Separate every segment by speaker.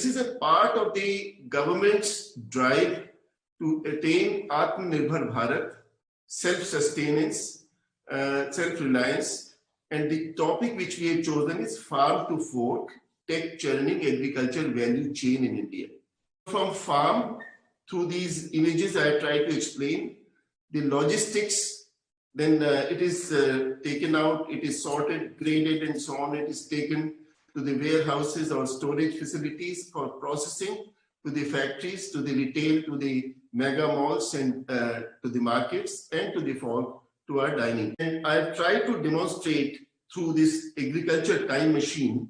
Speaker 1: This is a part of the government's drive to attain Atmanirbhar Bharat, self-sustenance, self-reliance, and the topic which we have chosen is Farm to Fork, Tech-churning agricultural value chain in India. From farm, through these images I try to explain the logistics, then it is taken out, it is sorted, graded and so on, it is taken to the warehouses or storage facilities for processing, to the factories, to the retail, to the mega malls and to the markets, and to the fork, to our dining. And I've tried to demonstrate through this agriculture time machine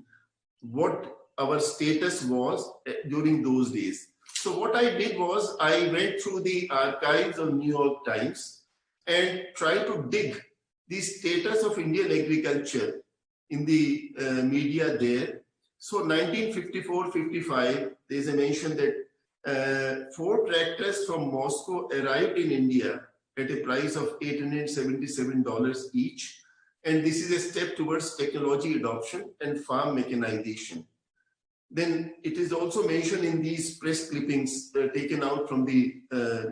Speaker 1: what our status was during those days. So what I did was I went through the archives of New York Times and tried to dig the status of Indian agriculture in the media there. So 1954-55, there's a mention that 4 tractors from Moscow arrived in India at a price of $877 each. And this is a step towards technology adoption and farm mechanization. Then it is also mentioned in these press clippings taken out from the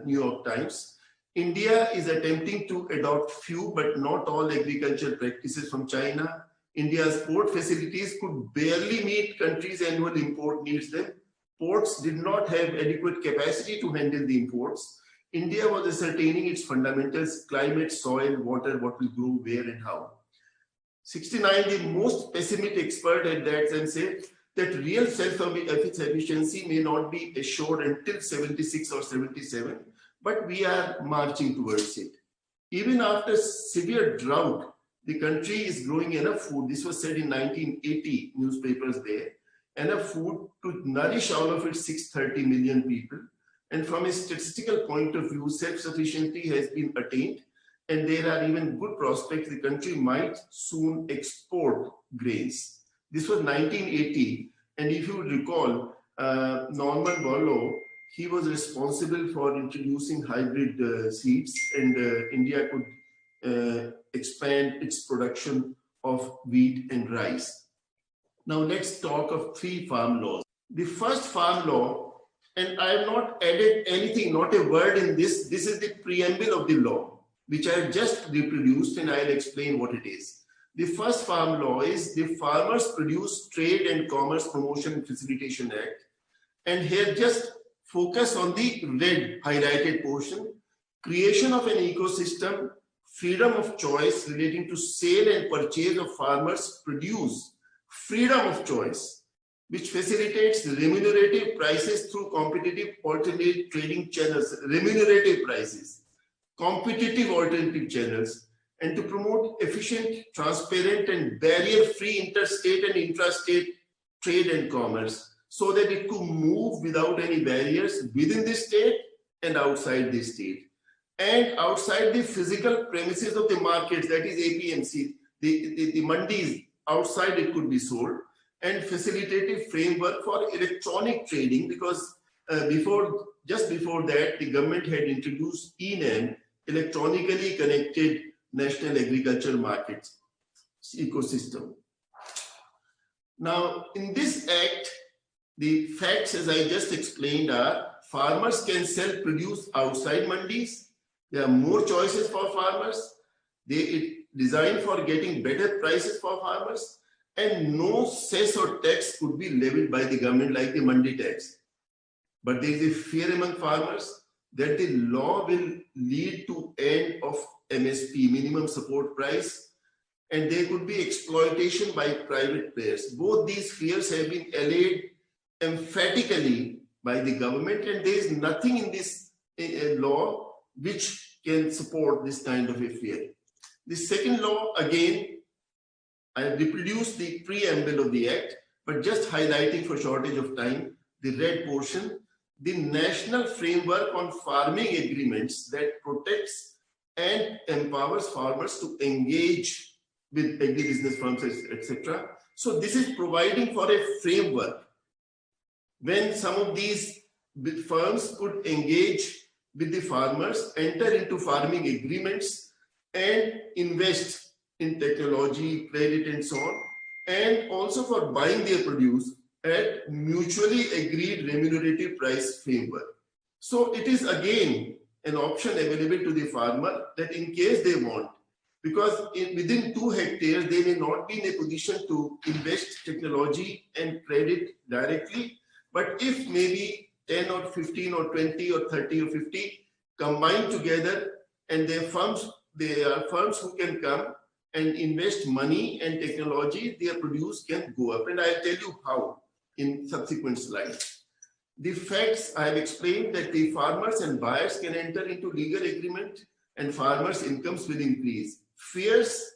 Speaker 1: New York Times. India is attempting to adopt few but not all agricultural practices from China. India's port facilities could barely meet country's annual import needs. Them. Ports did not have adequate capacity to handle the imports. India was ascertaining its fundamentals, climate, soil, water, what will grow, where and how. 69, the most pessimistic expert at that time said that real self-sufficiency may not be assured until 76 or 77, but we are marching towards it. Even after severe drought, the country is growing enough food. This was said in 1980 newspapers there. Enough food to nourish all of its 630 million people. And from a statistical point of view, self-sufficiency has been attained. And there are even good prospects the country might soon export grains. This was 1980. And if you recall, Norman Borlaug, he was responsible for introducing hybrid seeds, and India could expand its production of wheat and rice. Now let's talk of 3 farm laws. The first farm law, and I have not added anything, not a word in this. This is the preamble of the law, which I have just reproduced, and I'll explain what it is. The first farm law is the Farmers Produce Trade and Commerce Promotion and Facilitation Act. And here just focus on the red highlighted portion. Creation of an ecosystem, freedom of choice relating to sale and purchase of farmers' produce, freedom of choice, which facilitates remunerative prices through competitive alternate trading channels, remunerative prices, competitive alternative channels, and to promote efficient, transparent, and barrier-free interstate and intrastate trade and commerce, so that it could move without any barriers within the state and outside the state. And outside the physical premises of the markets, that is APMC, the mandis, outside it could be sold, and facilitative framework for electronic trading, because just before that, the government had introduced ENAM, electronically connected national agriculture markets ecosystem. Now, in this act, the facts, as I just explained, are farmers can sell produce outside mandis. There are more choices for farmers. It designed for getting better prices for farmers, and no cess or tax could be levied by the government like the mandi tax. But there is a fear among farmers that the law will lead to end of MSP, minimum support price, and there could be exploitation by private players. Both these fears have been allayed emphatically by the government, and there is nothing in this law which can support this kind of a fear. The second law, again, I have reproduced the preamble of the act, but just highlighting for shortage of time, the red portion, the national framework on farming agreements that protects and empowers farmers to engage with agribusiness firms, etc. So this is providing for a framework when some of these firms could engage with the farmers, enter into farming agreements and invest in technology, credit and so on, and also for buying their produce at mutually agreed remunerative price framework. So it is again an option available to the farmer that in case they want, because within 2 hectares, they may not be in a position to invest technology and credit directly. But if maybe 10 or 15 or 20 or 30 or 50 combined together, and they are firms who can come and invest money and technology, their produce can go up. And I'll tell you how in subsequent slides. The facts I have explained that the farmers and buyers can enter into legal agreement and farmers' incomes will increase. Fierce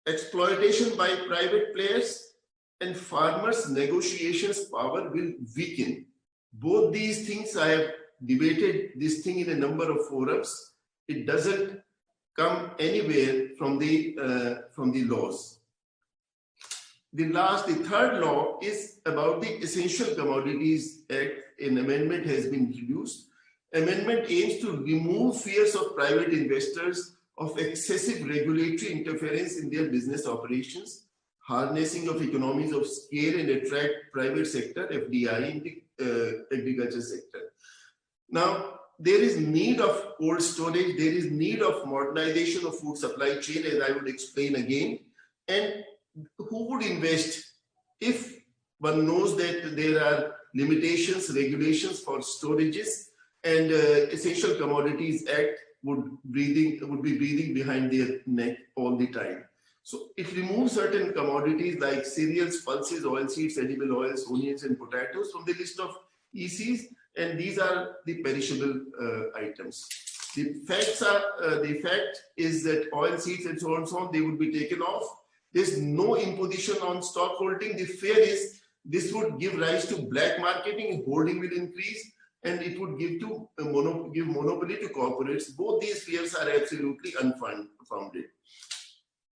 Speaker 1: exploitation by private players and farmers' negotiations power will weaken. Both these things, I have debated this thing in a number of forums. It doesn't come anywhere from the laws. The third law is about the Essential Commodities Act. An amendment has been introduced. Amendment aims to remove fears of private investors of excessive regulatory interference in their business operations, harnessing of economies of scale and attract private sector FDI in the agriculture sector. Now, there is need of cold storage, there is need of modernization of food supply chain, as I would explain again. And who would invest if one knows that there are limitations, regulations for storages, and Essential Commodities Act would be breathing behind their neck all the time. So it removes certain commodities like cereals, pulses, oilseeds, edible oils, onions, and potatoes from the list of ECs, and these are the perishable items. The fact is that oilseeds and so on, they would be taken off. There's no imposition on stock holding. The fear is this would give rise to black marketing, holding will increase, and it would give monopoly to corporates. Both these fears are absolutely unfounded.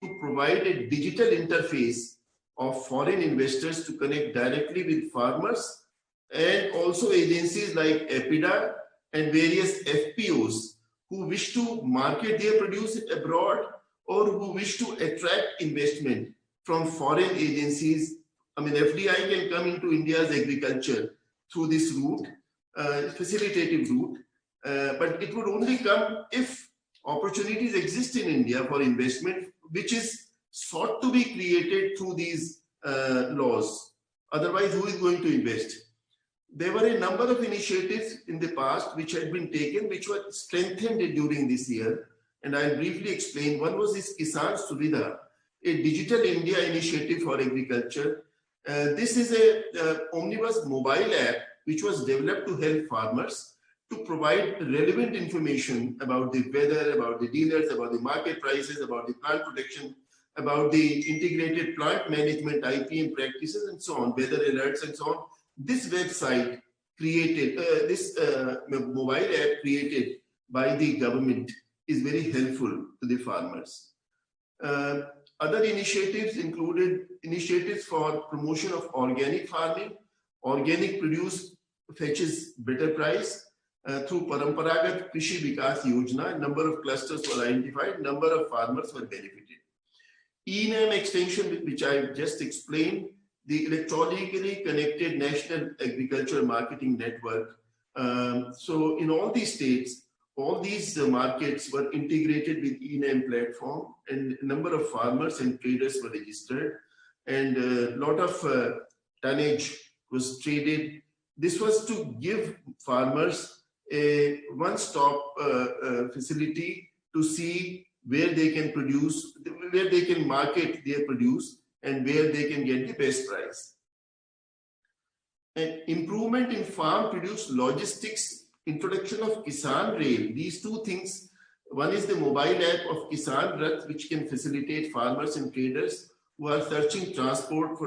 Speaker 1: To provide a digital interface of foreign investors to connect directly with farmers, and also agencies like EPIDA and various FPOs who wish to market their produce abroad or who wish to attract investment from foreign agencies. I mean, FDI can come into India's agriculture through this route, facilitative route, but it would only come if opportunities exist in India for investment, which is sought to be created through these laws. Otherwise, who is going to invest? There were a number of initiatives in the past which had been taken, which were strengthened during this year, and I'll briefly explain. One was this Kisan Suvidha, a digital India initiative for agriculture. This is a omnibus mobile app which was developed to help farmers to provide relevant information about the weather, about the dealers, about the market prices, about the plant protection, about the integrated plant management, IPM practices, and so on, weather alerts and so on. This website created, this mobile app created by the government is very helpful to the farmers. Other initiatives included initiatives for promotion of organic farming. Organic produce fetches better price. Through Paramparagat Krishi Vikas Yojana, a number of clusters were identified, number of farmers were benefited. E-NAM extension, which I just explained, the electronically connected National Agriculture Marketing Network. So in all these states, all these markets were integrated with E-NAM platform, and a number of farmers and traders were registered, and a lot of tonnage was traded. This was to give farmers a one-stop facility to see where they can produce, where they can market their produce, and where they can get the best price. An improvement in farm produce logistics, introduction of Kisan Rail. These two things, one is the mobile app of Kisan Rath, which can facilitate farmers and traders who are searching transport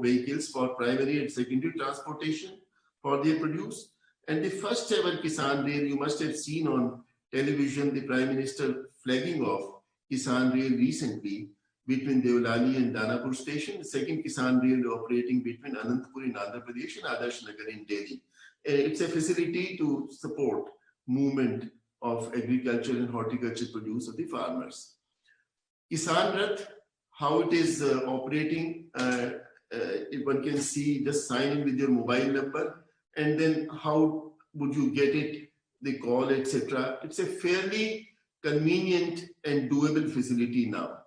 Speaker 1: vehicles for primary and secondary transportation for their produce. And the first ever Kisan Rail, you must have seen on television the Prime Minister flagging off Kisan Rail recently between Devlali and Danapur station. The second Kisan Rail operating between Anantapur in Andhra Pradesh and Adarsh Nagar in Delhi. It's a facility to support movement of agriculture and horticulture produce of the farmers. Kisan Rath, how it is operating one can see, just sign in with your mobile number, and then how would you get it, the call, etc. It's a fairly convenient and doable facility now.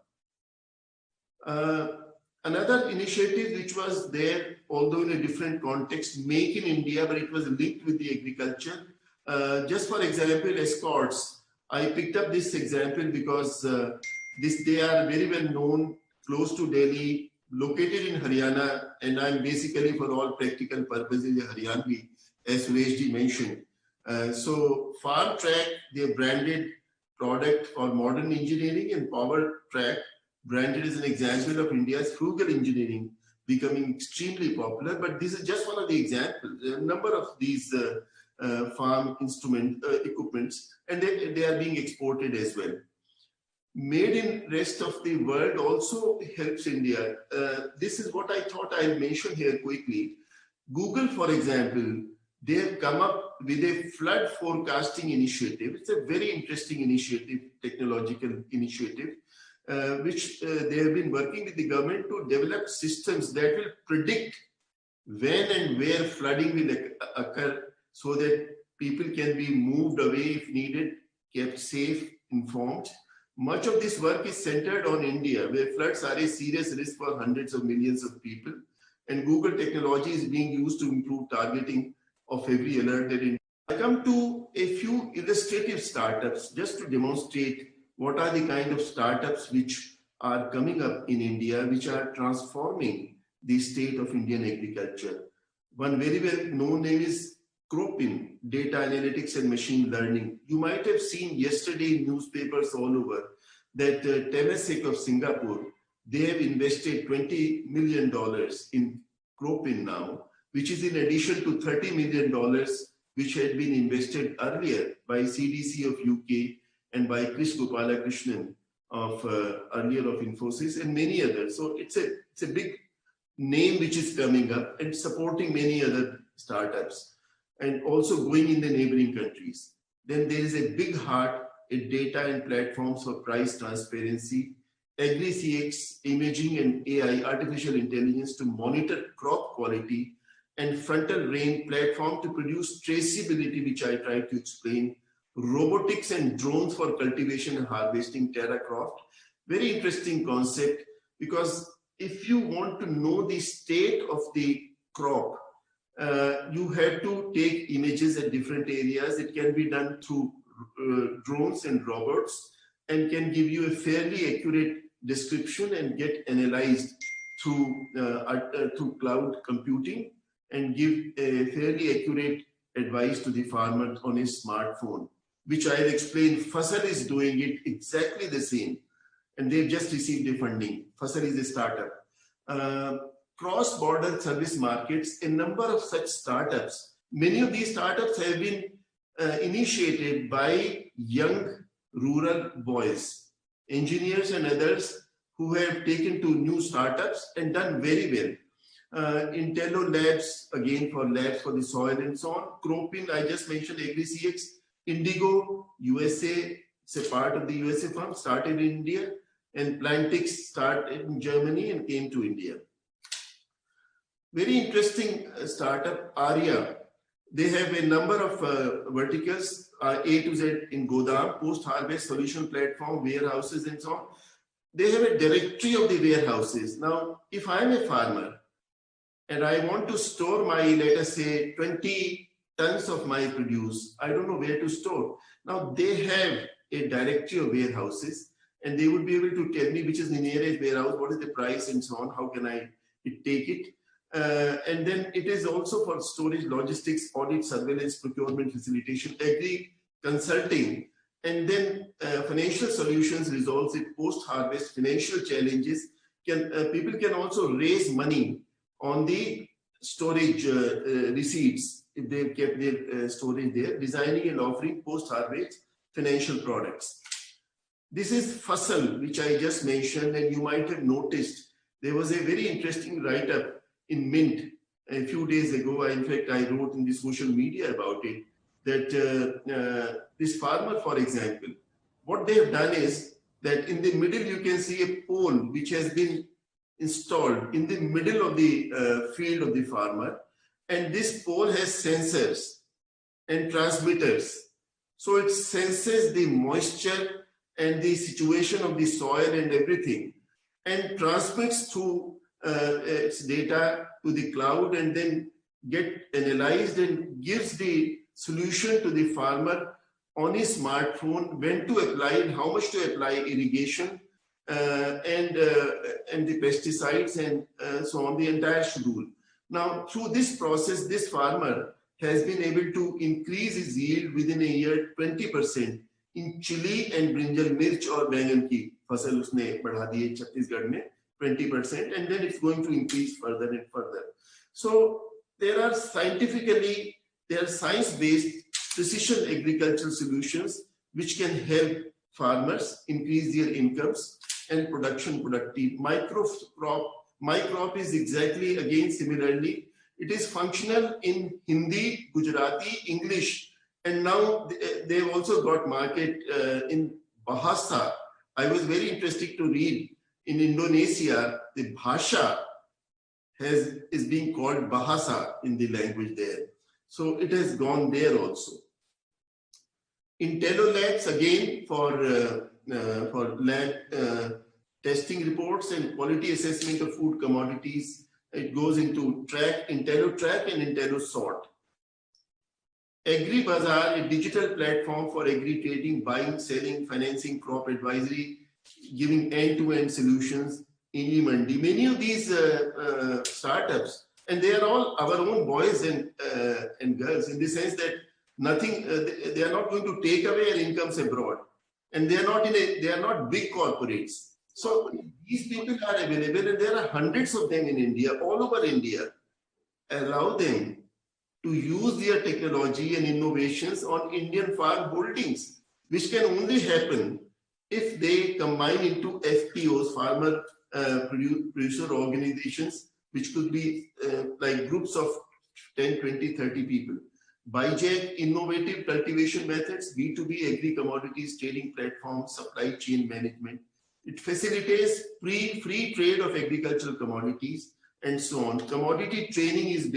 Speaker 1: Another initiative which was there, although in a different context, Make in India, but it was linked with the agriculture. Just for example, escorts. I picked up this example because they are very well known, close to Delhi, located in Haryana, and I'm basically for all practical purposes a Haryanvi, as Sureshji mentioned. So Farm Track, their branded product for modern engineering, and Power Track, branded as an example of India's frugal engineering, becoming extremely popular. But this is just one of the examples. There are a number of these farm equipments, and they are being exported as well. Made in rest of the world also helps India. This is what I thought I'll mention here quickly. Google, for example, they have come up with a flood forecasting initiative. It's a very interesting initiative, technological initiative, which they have been working with the government to develop systems that will predict when and where flooding will occur, so that people can be moved away if needed, kept safe, informed. Much of this work is centered on India, where floods are a serious risk for hundreds of millions of people. And Google technology is being used to improve targeting of every alert that India. I come to a few illustrative startups just to demonstrate what are the kind of startups which are coming up in India, which are transforming the state of Indian agriculture. One very well known name is Cropin, Data Analytics and Machine Learning. You might have seen yesterday in newspapers all over that Temasek of Singapore, they have invested $20 million in Cropin now, which is in addition to $30 million which had been invested earlier by CDC of UK and by Krish Gopalakrishnan of earlier of Infosys and many others. So it's a big name which is coming up and supporting many other startups, and also going in the neighboring countries. Then there is a big heart in data and platforms for price transparency, AgriCX, imaging and AI, artificial intelligence to monitor crop quality, and frontal rain platform to produce traceability, which I tried to explain, robotics and drones for cultivation and harvesting, TerraCroft. Very interesting concept, because if you want to know the state of the crop, you have to take images at different areas. It can be done through drones and robots, and can give you a fairly accurate description and get analyzed through cloud computing, and give a fairly accurate advice to the farmer on his smartphone, which I'll explain. Fasal is doing it exactly the same, and they've just received the funding. Fasal is a startup. Cross-border service markets, a number of such startups. Many of these startups have been initiated by young rural boys, engineers and others who have taken to new startups and done very well. Intello Labs, again for labs for the soil and so on. Cropin, I just mentioned, AgriCX. Indigo, USA, it's a part of the USA firm, started in India. And Plantix started in Germany and came to India. Very interesting startup, Arya. They have a number of verticals, A to Z in Godam, post-harvest solution platform, warehouses and so on. They have a directory of the warehouses. Now, if I'm a farmer and I want to store my, let us say, 20 tons of my produce, I don't know where to store. Now, they have a directory of warehouses, and they would be able to tell me which is the nearest warehouse, what is the price and so on, how can I take it. And then it is also for storage, logistics, audit, surveillance, procurement, facilitation, agri consulting, and then financial solutions resolves it, post-harvest financial challenges. People can also raise money on the storage receipts if they've kept their storage there, designing and offering post-harvest financial products. This is Fasal, which I just mentioned, and you might have noticed there was a very interesting write-up in Mint a few days ago. In fact, I wrote in the social media about it, that this farmer, for example, what they have done is that in the middle you can see a pole which has been installed in the middle of the field of the farmer, and this pole has sensors and transmitters. So it senses the moisture and the situation of the soil and everything, and transmits through its data to the cloud, and then get analyzed and gives the solution to the farmer on his smartphone, when to apply and how much to apply irrigation and the pesticides and so on, the entire schedule. Now, through this process, this farmer has been able to increase his yield within a year 20% in chili and brinjal mirch or बैंगन की फसल उसने बढ़ा दी है छत्तीसगढ़ में 20%, and then it's going to increase further and further. So there are science-based precision agricultural solutions which can help farmers increase their incomes and productive. MyCrop is exactly again similarly. It is functional in Hindi, Gujarati, English, and now they've also got market in Bahasa. I was very interested to read in Indonesia, the Bhasha is being called Bahasa in the language there. So it has gone there also. Intello Labs again for lab testing reports and quality assessment of food commodities. It goes into Intello Track and Intello Sort. Agri Bazaar, a digital platform for agri trading, buying, selling, financing, crop advisory, giving end-to-end solutions in e-mandi. Many of these startups, and they are all our own boys and girls, in the sense that they are not going to take away our incomes abroad, and they are not big corporates. So these people are available, and there are hundreds of them in India, all over India. Allow them to use their technology and innovations on Indian farm holdings, which can only happen if they combine into FPOs, farmer producer organizations, which could be like groups of 10, 20, 30 people. BIJAC, innovative cultivation methods, B2B agri-commodities trading platform, supply chain management. It facilitates free trade of agricultural commodities and so on. Commodity trading is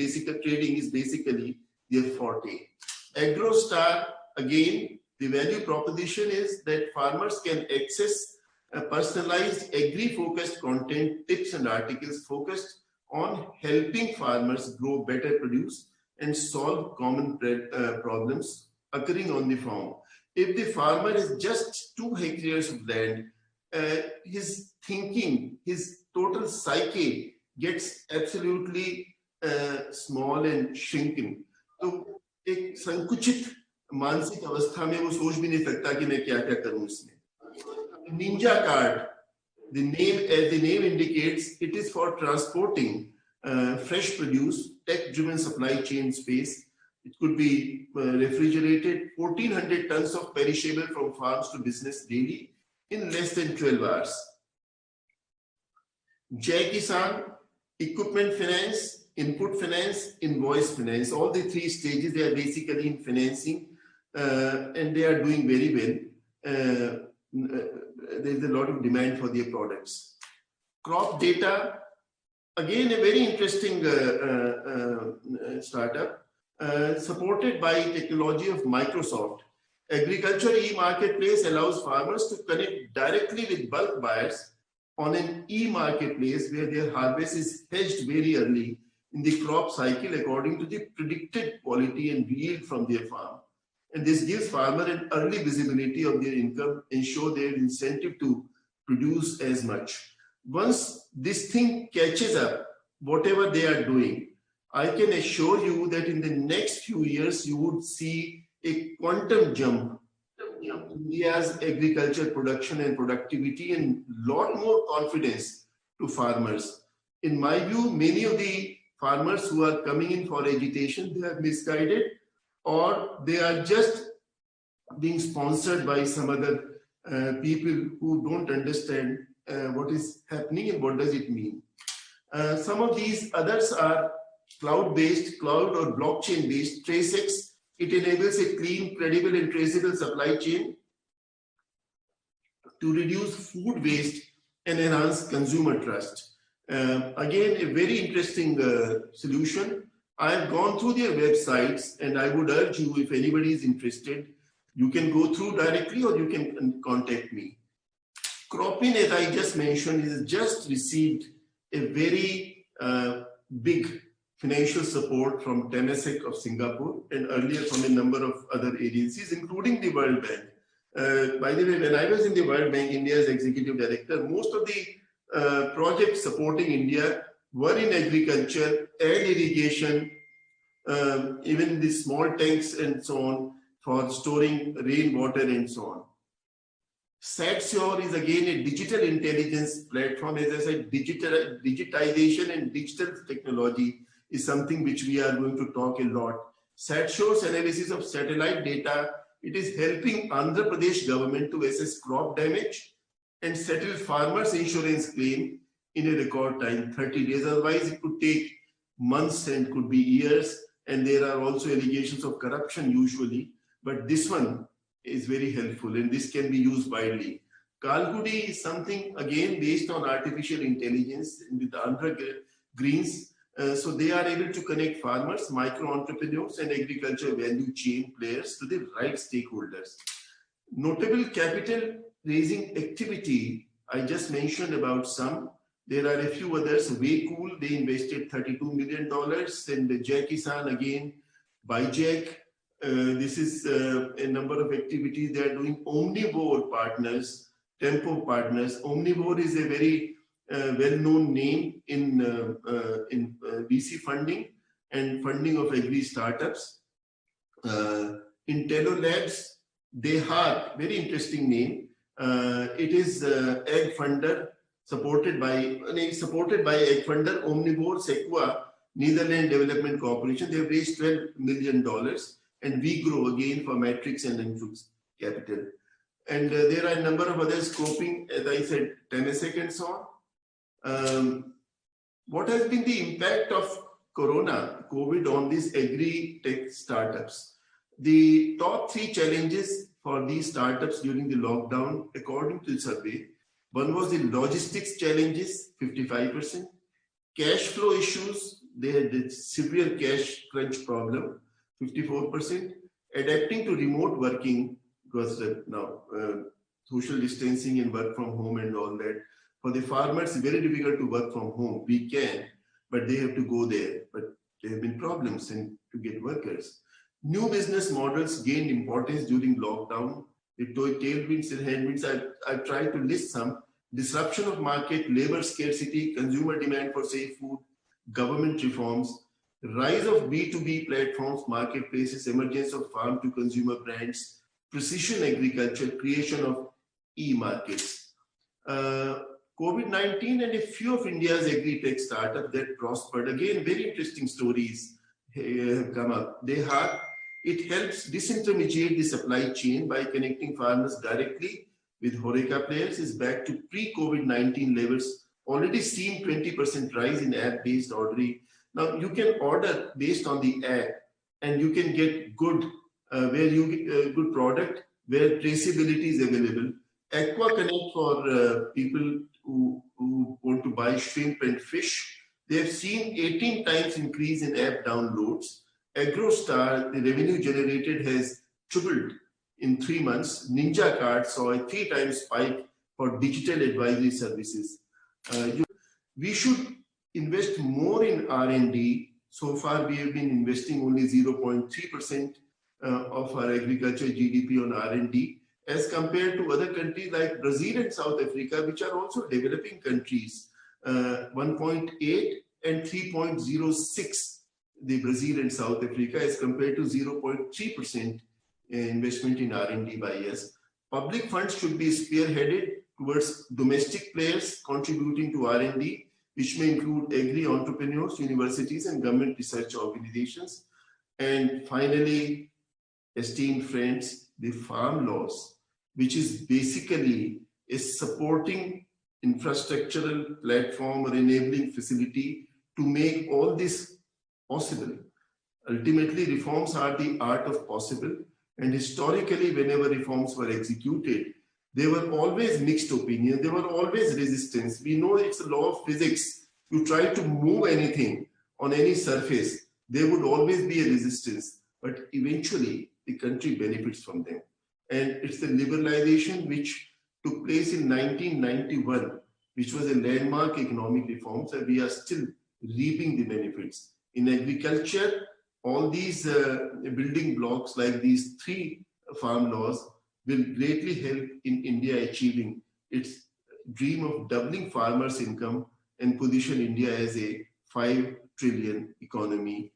Speaker 1: basically their forte. AgroStar, again, the value proposition is that farmers can access a personalized agri-focused content, tips and articles focused on helping farmers grow better produce and solve common problems occurring on the farm. If the farmer has just 2 hectares of land, his thinking, his total psyche gets absolutely small and shrinking. तो एक संकुचित मानसिक अवस्था में वो सोच भी नहीं सकता कि मैं क्या-क्या करूं इसमें. Ninja cart, as the name indicates, it is for transporting fresh produce, tech-driven supply chain space. It could be refrigerated, 1,400 tons of perishable from farms to business daily in less than 12 hours. Jai Kisan, equipment finance, input finance, invoice finance. All the 3 stages, they are basically in financing, and they are doing very well. There is a lot of demand for their products. Crop data, again a very interesting startup, supported by technology of Microsoft. Agriculture e-marketplace allows farmers to connect directly with bulk buyers on an e-marketplace where their harvest is hedged very early in the crop cycle according to the predicted quality and yield from their farm. And this gives farmer an early visibility of their income, ensure their incentive to produce as much. Once this thing catches up, whatever they are doing, I can assure you that in the next few years, you would see a quantum jump in India's agriculture production and productivity, and lot more confidence to farmers. In my view, many of the farmers who are coming in for agitation, they are misguided, or they are just being sponsored by some other people who don't understand what is happening and what does it mean. Some of these others are cloud-based, cloud or blockchain-based. TraceX, it enables a clean, credible and traceable supply chain to reduce food waste and enhance consumer trust. Again, a very interesting solution. I have gone through their websites, and I would urge you, if anybody is interested, you can go through directly or you can contact me. Cropin, as I just mentioned, has just received a very big financial support from Temasek of Singapore and earlier from a number of other agencies, including the World Bank. By the way, when I was in the World Bank, India's executive director, most of the projects supporting India were in agriculture and irrigation, even the small tanks and so on for storing rainwater and so on. SatSure is again a digital intelligence platform. As I said, digitization and digital technology is something which we are going to talk a lot. SatSure's analysis of satellite data, it is helping Andhra Pradesh government to assess crop damage and settle farmers' insurance claim in a record time, 30 days. Otherwise, it could take months and could be years. And there are also allegations of corruption usually. But this one is very helpful and this can be used widely. Kalgudi is something again based on artificial intelligence with Andhra Greens. So they are able to connect farmers, micro entrepreneurs and agriculture value chain players to the right stakeholders. Notable capital raising activity, I just mentioned about some. There are a few others. Waycool, they invested $32 million, and Jackisan again, Byjack. This is a number of activities they are doing. Omnivore Partners, Tempo Partners. Omnivore is a very well-known name in VC funding and funding of agri startups. Intello Labs, Dehar, very interesting name. It is egg funder supported by egg funder Omnivore Sequa Netherlands Development Corporation. They have raised $12 million. And we grow again for Matrix and Influx Capital. And there are a number of others scoping, as I said, Temasek and so on. What has been the impact of COVID on these agri-tech startups? The top 3 challenges for these startups during the lockdown, according to the survey, one was the logistics challenges, 55%. Cash flow issues, they had a severe cash crunch problem, 54%. Adapting to remote working, because now social distancing and work from home and all that. For the farmers, it's very difficult to work from home. We can, but they have to go there. But there have been problems and to get workers. New business models gained importance during lockdown. The tailwinds and headwinds, I've tried to list some. Disruption of market, labor scarcity, consumer demand for safe food, government reforms, rise of B2B platforms, marketplaces, emergence of farm to consumer brands, precision agriculture, creation of e-markets. COVID-19 and a few of India's agri-tech startups that prospered. Again, very interesting stories have come up. It helps disintermediate the supply chain by connecting farmers directly with Horeca players. Is back to pre-COVID-19 levels. Already seen 20% rise in app-based ordering. Now you can order based on the app, and you can get good good product where traceability is available. Aqua Connect for people who want to buy shrimp and fish. They have seen 18 times increase in app downloads. AgroStar, the revenue generated has tripled in 3 months. Ninja Card saw a 3 times spike for digital advisory services. We should invest more in R&D. So far, we have been investing only 0.3% of our agriculture GDP on R&D, as compared to other countries like Brazil and South Africa, which are also developing countries, 1.8 and 3.06, the Brazil and South Africa, as compared to 0.3% investment in R&D by us. Public funds should be spearheaded towards domestic players contributing to R&D, which may include agri entrepreneurs, universities, and government research organizations. And finally, esteemed friends, the farm laws, which is basically a supporting infrastructural platform or enabling facility to make all this possible. Ultimately, reforms are the art of possible. And historically, whenever reforms were executed, there were always mixed opinions. There were always resistance. We know it's a law of physics. you try to move anything on any surface, there would always be a resistance, but eventually the country benefits from them. And it's the liberalization which took place in 1991, which was a landmark economic reform, so we are still reaping the benefits. In agriculture, all these building blocks like these 3 farm laws will greatly help in India achieving its dream of doubling farmers' income and position India as a 5 trillion economy